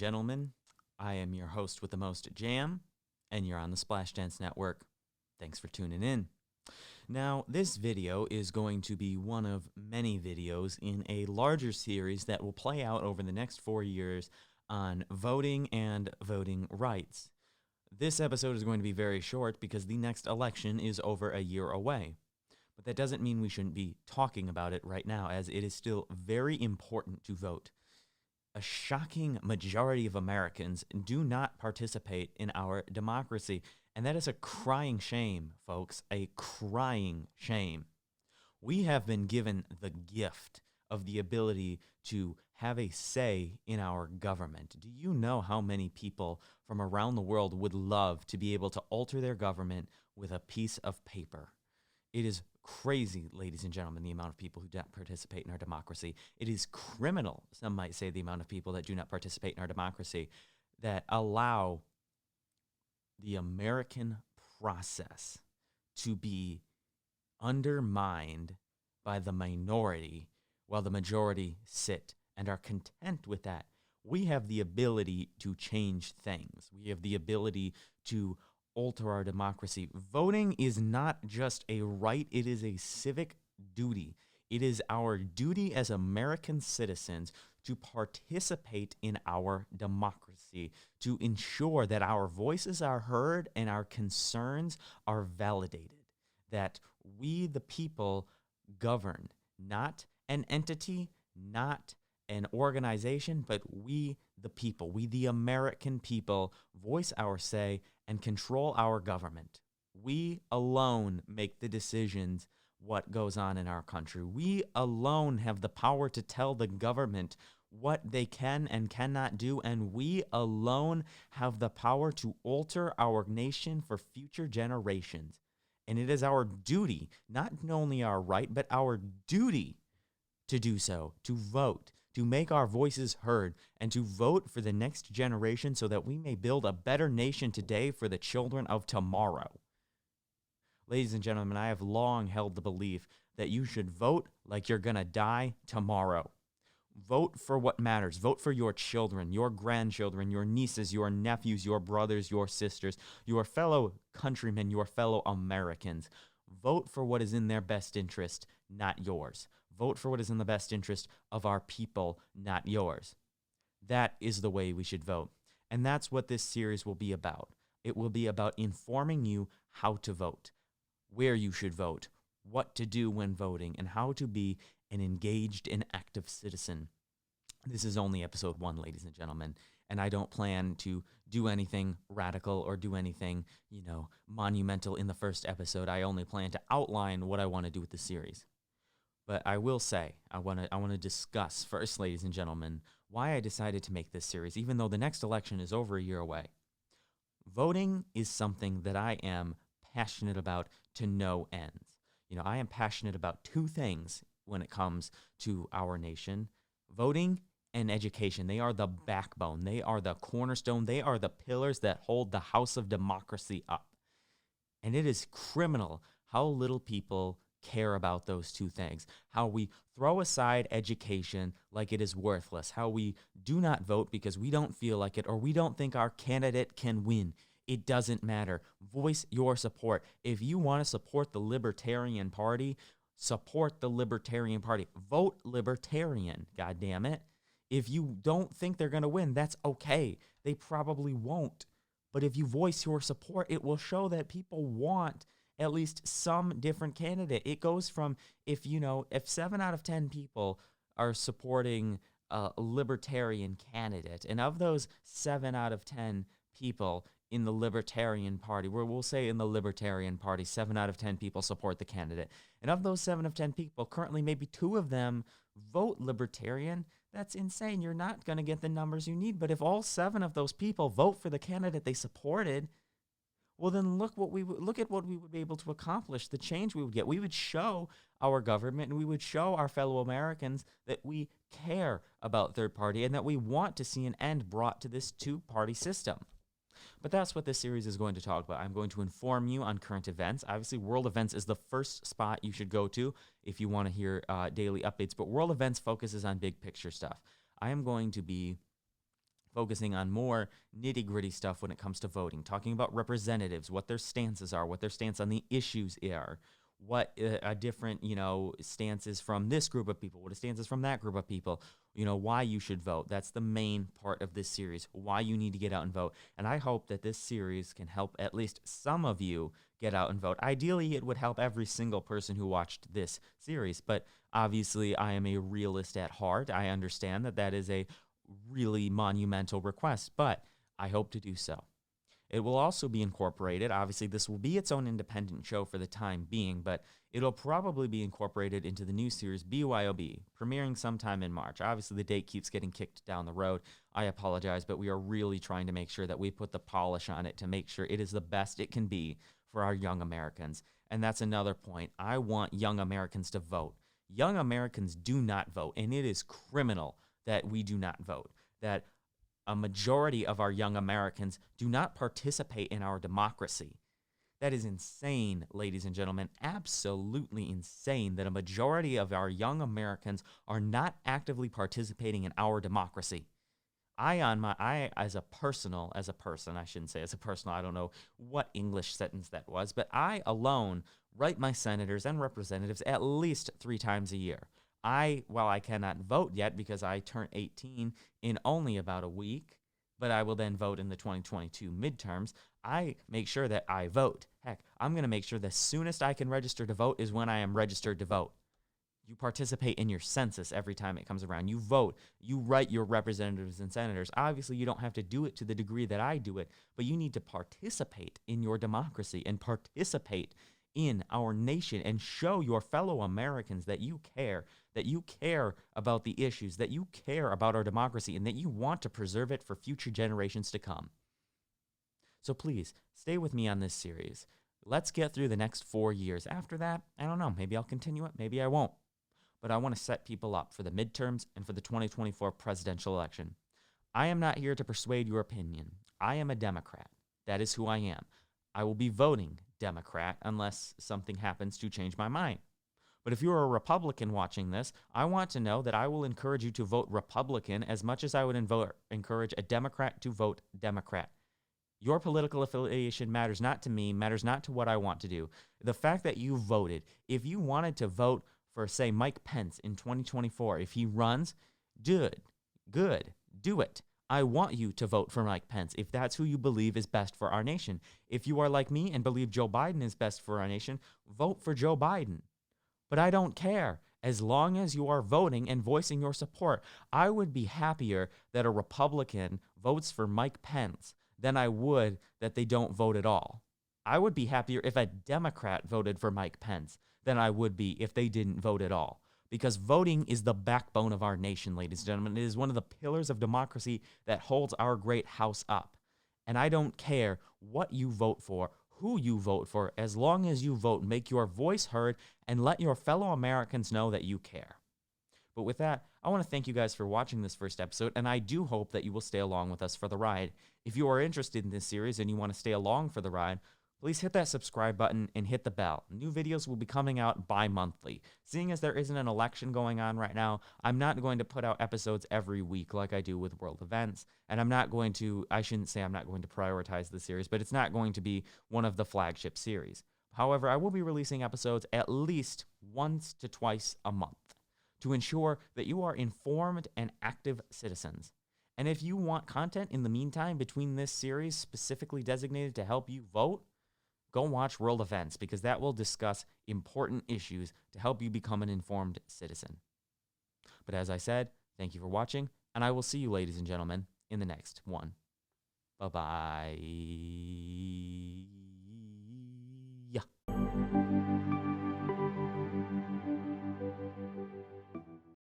gentlemen. I am your host with the most jam, and you're on the Splash Dance Network. Thanks for tuning in. Now, this video is going to be one of many videos in a larger series that will play out over the next 4 years on voting and voting rights. This episode is going to be very short because the next election is over a year away. But that doesn't mean we shouldn't be talking about it right now, as it is still very important to vote. A shocking majority of Americans do not participate in our democracy, and that is a crying shame, folks, a crying shame. We have been given the gift of the ability to have a say in our government. Do you know how many people from around the world would love to be able to alter their government with a piece of paper? It is crazy, ladies and gentlemen, the amount of people who don't participate in our democracy. It is criminal, some might say, the amount of people that do not participate in our democracy, that allow the American process to be undermined by the minority while the majority sit and are content with that. We have the ability to change things. We have the ability to alter our democracy. Voting is not just a right, it is a civic duty. It is our duty as American citizens to participate in our democracy, to ensure that our voices are heard and our concerns are validated, that we, the people, govern, not an entity, not an organization, but we, the people, we, the American people, voice our say and control our government. We alone make the decisions what goes on in our country. We alone have the power to tell the government what they can and cannot do, and we alone have the power to alter our nation for future generations. And it is our duty, not only our right, but our duty to do so, to vote, to make our voices heard, and to vote for the next generation so that we may build a better nation today for the children of tomorrow. Ladies and gentlemen, I have long held the belief that you should vote like you're going to die tomorrow. Vote for what matters. Vote for your children, your grandchildren, your nieces, your nephews, your brothers, your sisters, your fellow countrymen, your fellow Americans. Vote for what is in their best interest, not yours. Vote for what is in the best interest of our people, not yours. That is the way we should vote. And that's what this series will be about. It will be about informing you how to vote, where you should vote, what to do when voting, and how to be an engaged and active citizen. This is only episode 1, ladies and gentlemen, and I don't plan to do anything radical or do anything, monumental in the first episode. I only plan to outline what I want to do with the series. But I will say, I want to discuss first, ladies and gentlemen, why I decided to make this series, even though the next election is over a year away. Voting is something that I am passionate about to no ends. I am passionate about 2 things when it comes to our nation: voting and education. They are the backbone. They are the cornerstone. They are the pillars that hold the house of democracy up. And it is criminal how little people care about those 2 things, how we throw aside education like it is worthless, how we do not vote because we don't feel like it or we don't think our candidate can win. It doesn't matter. Voice your support. If you want to support the Libertarian Party, support the Libertarian Party. Vote Libertarian, goddammit. If you don't think they're going to win, that's okay. They probably won't. But if you voice your support, it will show that people want at least some different candidate. It goes from if 7 out of 10 people are supporting a libertarian candidate, and of those 7 out of 10 people in the Libertarian Party, where we'll say in the Libertarian Party, 7 out of 10 people support the candidate. And of those 7 of 10 people, currently maybe 2 of them vote Libertarian. That's insane. You're not going to get the numbers you need. But if all 7 of those people vote for the candidate they supported, well, then look at what we would be able to accomplish, the change we would get. We would show our government and we would show our fellow Americans that we care about third party and that we want to see an end brought to this 2-party system. But that's what this series is going to talk about. I'm going to inform you on current events. Obviously, world events is the first spot you should go to if you want to hear daily updates. But world events focuses on big picture stuff. I am going to be focusing on more nitty-gritty stuff when it comes to voting, talking about representatives, what their stances are, what their stance on the issues are, what a different, stance is from this group of people, what a stance is from that group of people, why you should vote. That's the main part of this series, why you need to get out and vote. And I hope that this series can help at least some of you get out and vote. Ideally, it would help every single person who watched this series, but obviously I am a realist at heart. I understand that that is a really monumental request, but I hope to do so. It will also be incorporated. Obviously, this will be its own independent show for the time being, but it'll probably be incorporated into the new series BYOB, premiering sometime in March. Obviously, the date keeps getting kicked down the road. I apologize, but we are really trying to make sure that we put the polish on it to make sure it is the best it can be for our young Americans. And that's another point. I want young Americans to vote. Young Americans do not vote, and it is criminal that we do not vote, that a majority of our young Americans do not participate in our democracy. That is insane, ladies and gentlemen, absolutely insane that a majority of our young Americans are not actively participating in our democracy. I as a person, I shouldn't say as a personal, I don't know what English sentence that was, but I alone write my senators and representatives at least 3 times a year. While I cannot vote yet because I turn 18 in only about a week, but I will then vote in the 2022 midterms, I make sure that I vote. Heck, I'm going to make sure the soonest I can register to vote is when I am registered to vote. You participate in your census every time it comes around. You vote. You write your representatives and senators. Obviously, you don't have to do it to the degree that I do it, but you need to participate in your democracy and participate in our nation and show your fellow Americans that you care about the issues, that you care about our democracy, and that you want to preserve it for future generations to come. So please, stay with me on this series. Let's get through the next 4 years. After that, I don't know, maybe I'll continue it, maybe I won't. But I want to set people up for the midterms and for the 2024 presidential election. I am not here to persuade your opinion. I am a Democrat. That is who I am. I will be voting Democrat unless something happens to change my mind. But if you're a Republican watching this, I want to know that I will encourage you to vote Republican as much as I would encourage a Democrat to vote Democrat. Your political affiliation matters not to me, matters not to what I want to do. The fact that you voted, if you wanted to vote for, say, Mike Pence in 2024, if he runs, good, do it. I want you to vote for Mike Pence if that's who you believe is best for our nation. If you are like me and believe Joe Biden is best for our nation, vote for Joe Biden. But I don't care. As long as you are voting and voicing your support, I would be happier that a Republican votes for Mike Pence than I would that they don't vote at all. I would be happier if a Democrat voted for Mike Pence than I would be if they didn't vote at all. Because voting is the backbone of our nation, ladies and gentlemen. It is one of the pillars of democracy that holds our great house up. And I don't care what you vote for, who you vote for, as long as you vote, make your voice heard, and let your fellow Americans know that you care. But with that, I want to thank you guys for watching this first episode, and I do hope that you will stay along with us for the ride. If you are interested in this series and you want to stay along for the ride, please hit that subscribe button and hit the bell. New videos will be coming out bi-monthly. Seeing as there isn't an election going on right now, I'm not going to put out episodes every week like I do with world events. And I shouldn't say I'm not going to prioritize the series, but it's not going to be one of the flagship series. However, I will be releasing episodes at least once to twice a month to ensure that you are informed and active citizens. And if you want content in the meantime between this series specifically designated to help you vote, go watch World Events, because that will discuss important issues to help you become an informed citizen. But as I said, thank you for watching, and I will see you, ladies and gentlemen, in the next one. Bye-bye.